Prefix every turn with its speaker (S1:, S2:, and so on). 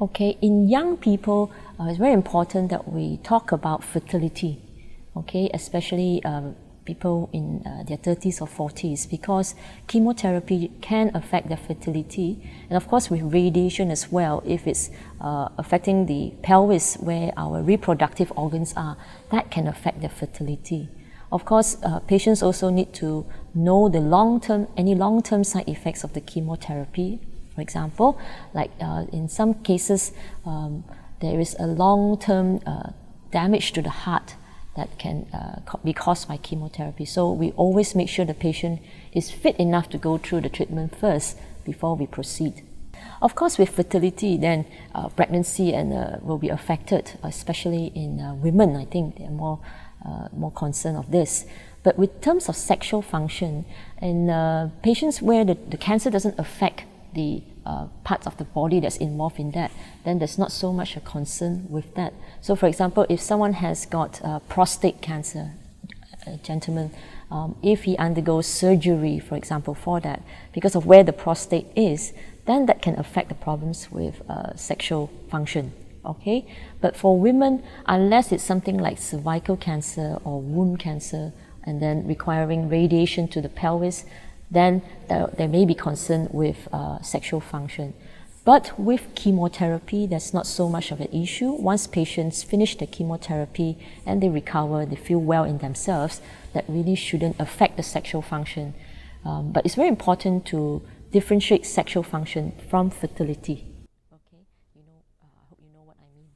S1: Okay, in young people, it's very important that we talk about fertility, okay, especially people in their 30s or 40s, because chemotherapy can affect their fertility, and of course with radiation as well, if it's affecting the pelvis where our reproductive organs are, that can affect their fertility. Of course, patients also need to know the any long-term side effects of the chemotherapy. For example, like in some cases, there is a long-term damage to the heart that can be caused by chemotherapy. So we always make sure the patient is fit enough to go through the treatment first before we proceed. Of course, with fertility, then pregnancy will be affected, especially in women. I think they're more concerned of this. But with terms of sexual function, in patients where the cancer doesn't affect the parts of the body that's involved in that, then there's not so much a concern with that. So for example, if someone has got prostate cancer, a gentleman, if he undergoes surgery, for example, for that, because of where the prostate is, then that can affect the problems with sexual function. Okay, but for women, unless it's something like cervical cancer or wound cancer, and then requiring radiation to the pelvis, then there may be concern with sexual function. But with chemotherapy, there's not so much of an issue. Once patients finish the chemotherapy and they recover, they feel well in themselves, that really shouldn't affect the sexual function. But it's very important to differentiate sexual function from fertility. Okay, I hope you know what I mean.